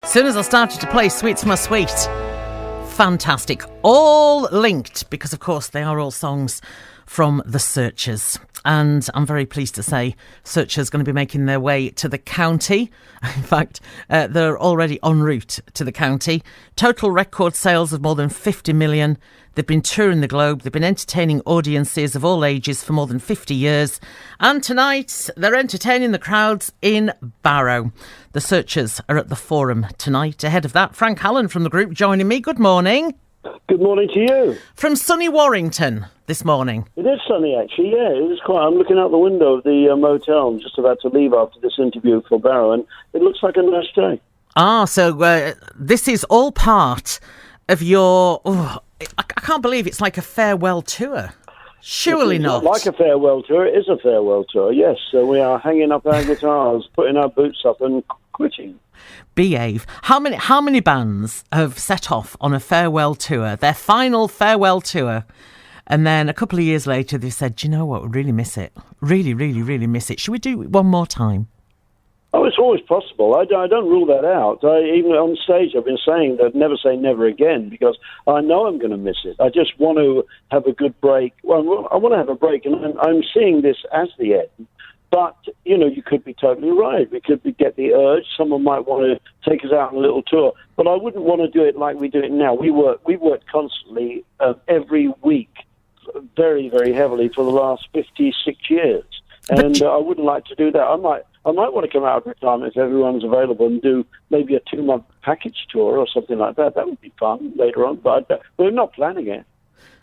soon as I started to play Sweet's My Sweet, fantastic. All linked because, of course, they are all songs from the Searchers. And I'm very pleased to say Searchers going to be making their way to the county. In fact, they're already en route to the county. Total record sales of more than 50 million. They've been touring the globe. They've been entertaining audiences of all ages for more than 50 years. And tonight, they're entertaining the crowds in Barrow. The Searchers are at the Forum tonight. Ahead of that, Frank Allen from the group joining me. Good morning. Good morning to you. From sunny Warrington this morning. It is sunny, actually, yeah. It is quite. I'm looking out the window of the motel. I'm just about to leave after this interview for Barrow, and it looks like a nice day. So this is all part of your... I can't believe it's like a farewell tour. Surely not. Like a farewell tour. It is a farewell tour, yes. So we are hanging up our guitars, putting our boots up and quitting. Behave. How many bands have set off on a farewell tour, their final farewell tour, and then a couple of years later they said, do you know what, we really miss it. Really, really, really miss it. Should we do it one more time? Oh, it's always possible. I don't rule that out. Even on stage, I've been saying that never say never again, because I know I'm going to miss it. I just want to have a good break. Well, I want to have a break, and I'm seeing this as the end. But, you could be totally right. We could get the urge. Someone might want to take us out on a little tour. But I wouldn't want to do it like we do it now. We've worked constantly every week, very, very heavily for the last 56 years. And I wouldn't like to do that. I might want to come out of retirement if everyone's available and do maybe a 2-month package tour or something like that. That would be fun later on. But we're not planning it.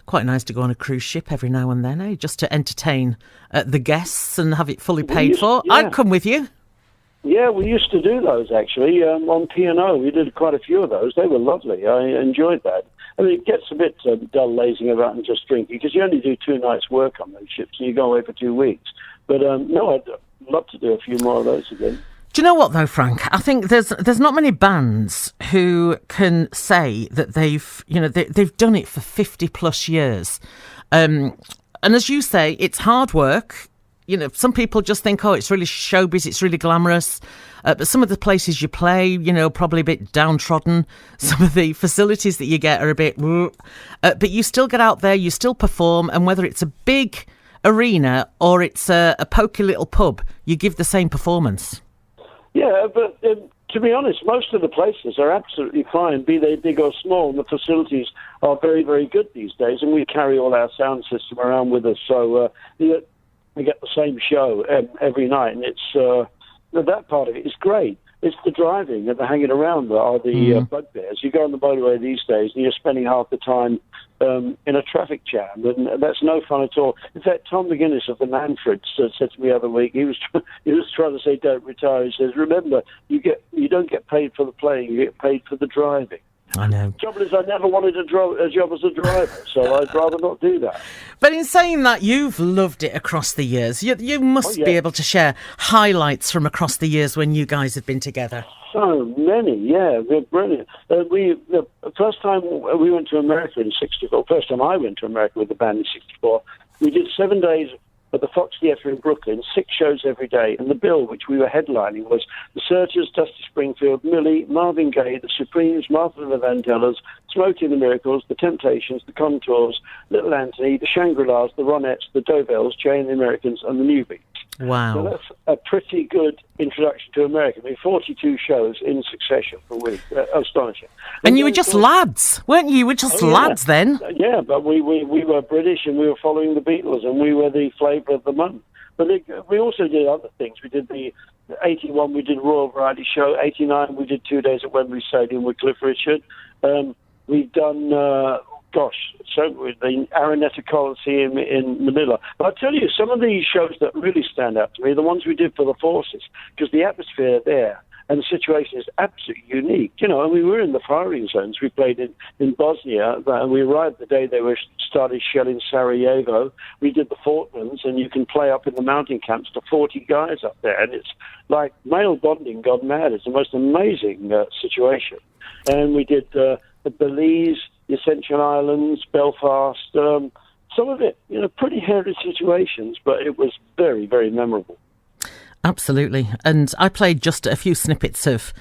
Quite nice to go on a cruise ship every now and then, eh? Just to entertain the guests and have it fully paid for. Yeah. I'd come with you. Yeah, we used to do those, actually, on P&O. We did quite a few of those. They were lovely. I enjoyed that. I mean, it gets a bit dull lazing about and just drinking, because you only do 2 nights' work on those ships, and you go away for 2 weeks. But, no, I'd love to do a few more of those again. Do you know what, though, Frank? I think there's not many bands who can say that they've done it for 50 plus years. And as you say, it's hard work. Some people just think, it's really showbiz, it's really glamorous. But some of the places you play, probably a bit downtrodden. Some of the facilities that you get are a bit... but you still get out there, you still perform, and whether it's a big arena or it's a pokey little pub, you give the same performance. Yeah, but to be honest, most of the places are absolutely fine, be they big or small, and the facilities are very, very good these days, and we carry all our sound system around with us, so we get the same show every night, and it's that part of it is great. It's the driving and the hanging around that are the bugbears. You go on the motorway these days, and you're spending half the time in a traffic jam, and that's no fun at all. In fact, Tom McGuinness of the Manfreds said to me the other week, he was trying to say don't retire. He says, remember, you don't get paid for the playing, you get paid for the driving. I know. The trouble is, I never wanted a job as a driver, so I'd rather not do that. But in saying that, you've loved it across the years. You must be able to share highlights from across the years when you guys have been together. So many, yeah, they're brilliant. The first time we went to America in '64, first time I went to America with the band in '64, we did 7 days at the Fox Theatre in Brooklyn, 6 shows every day, and the bill, which we were headlining, was the Searchers, Dusty Springfield, Millie, Marvin Gaye, the Supremes, Martha and the Vandellas, Smokey and the Miracles, the Temptations, the Contours, Little Anthony, the Shangri-Las, the Ronettes, the Dovells, Jay and the Americans, and the Newbeats. Wow. So that's a pretty good introduction to America. I mean, 42 shows in succession per week. Astonishing. And you were just lads, weren't you? You were just lads then. Yeah, but we were British, and we were following the Beatles, and we were the flavour of the month. But we also did other things. We did the 81, we did Royal Variety Show. 89, we did 2 days at Wembley Stadium with Cliff Richard. We've done... so the Araneta Coliseum in Manila. But I'll tell you, some of these shows that really stand out to me are the ones we did for the forces, because the atmosphere there and the situation is absolutely unique. And we were in the firing zones. We played in Bosnia, and we arrived the day they started shelling Sarajevo. We did the Falklands, and you can play up in the mountain camps to 40 guys up there, and it's like male bonding gone mad. It's the most amazing situation. And we did the Belize, the Ascension Islands, Belfast, some of it, pretty hairy situations, but it was very, very memorable. Absolutely. And I played just a few snippets of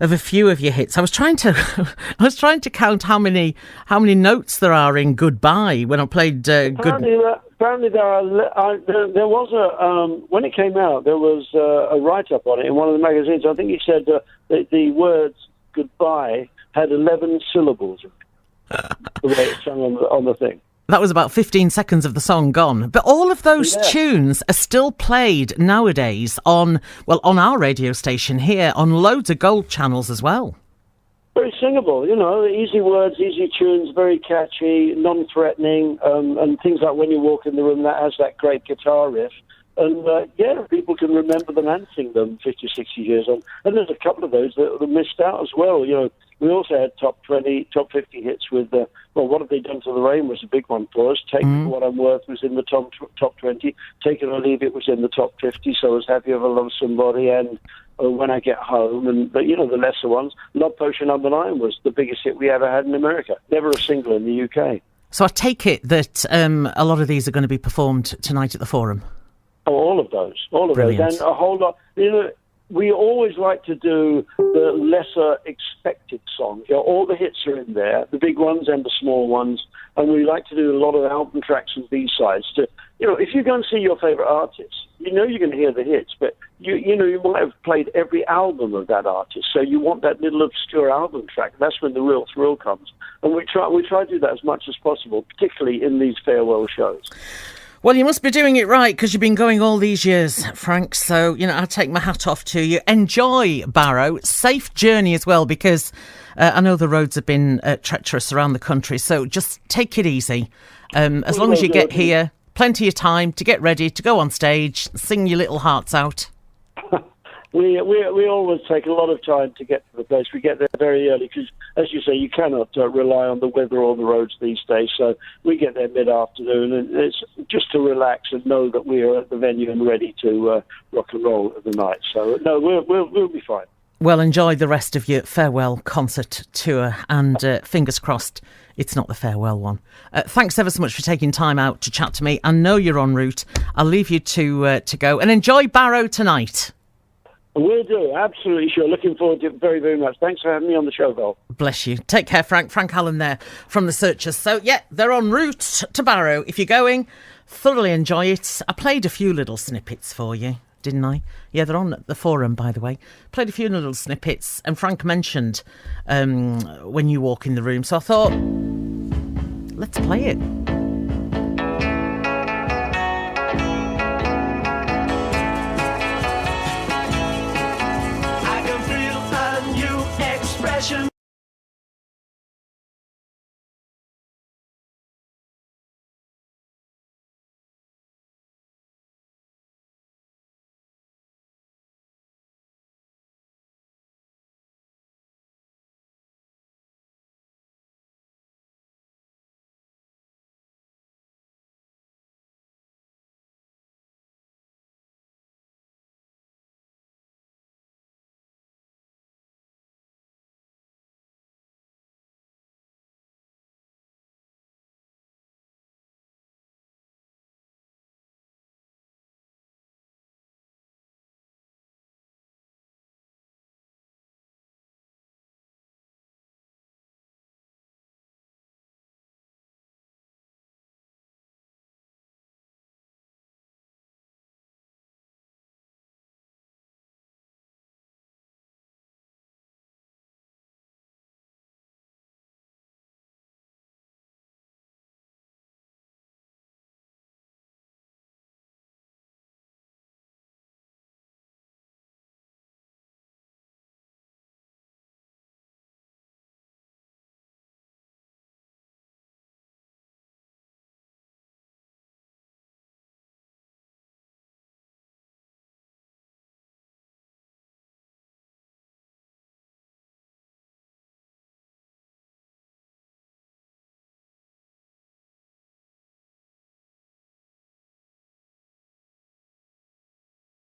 of a few of your hits. I was trying to count how many notes there are in Goodbye when I played Apparently there was when it came out, there was a write-up on it in one of the magazines. I think it said the words Goodbye had 11 syllables, the way it's sung on the thing. That was about 15 seconds of the song gone. But all of those tunes are still played nowadays on our radio station here, on loads of gold channels as well. Very singable, easy words, easy tunes, very catchy, non-threatening, and things like When You Walk in the Room, that has that great guitar riff. And, people can remember them and sing them 50, 60 years on. And there's a couple of those that are missed out as well. We also had top 20, top 50 hits with, What Have They Done to the Rain was a big one for us. Take It For What I'm Worth was in the top 20. Take It or Leave It was in the top 50. So was Have You Ever Loved Somebody? And When I Get Home. And, the lesser ones. Love Potion No. 9 was the biggest hit we ever had in America. Never a single in the UK. So I take it that a lot of these are going to be performed tonight at the Forum. Oh, all of those. Brilliant. And a whole lot. We always like to do the lesser expected songs. All the hits are in there, the big ones and the small ones, and we like to do a lot of album tracks and B-sides. If you go and see your favourite artist, you're going to hear the hits, but you might have played every album of that artist, so you want that little obscure album track. That's when the real thrill comes, and we try to do that as much as possible, particularly in these farewell shows. Well, you must be doing it right because you've been going all these years, Frank. So, I take my hat off to you. Enjoy Barrow. Safe journey as well, because I know the roads have been treacherous around the country. So just take it easy. As long as you get here, plenty of time to get ready, to go on stage, sing your little hearts out. We always take a lot of time to get to the place. We get there very early because, as you say, you cannot rely on the weather or the roads these days. So we get there mid-afternoon, and it's just to relax and know that we are at the venue and ready to rock and roll at the night. So, no, we'll be fine. Well, enjoy the rest of your farewell concert tour, and fingers crossed it's not the farewell one. Thanks ever so much for taking time out to chat to me. I know you're en route. I'll leave you to go, and enjoy Barrow tonight. We'll do, absolutely sure. Looking forward to it very, very much. Thanks for having me on the show, Val. Bless you. Take care, Frank. Frank Allen there from The Searchers. So, they're en route to Barrow. If you're going, thoroughly enjoy it. I played a few little snippets for you, didn't I? Yeah, they're on the Forum, by the way. Played a few little snippets, and Frank mentioned When You Walk in the Room. So I thought, let's play it.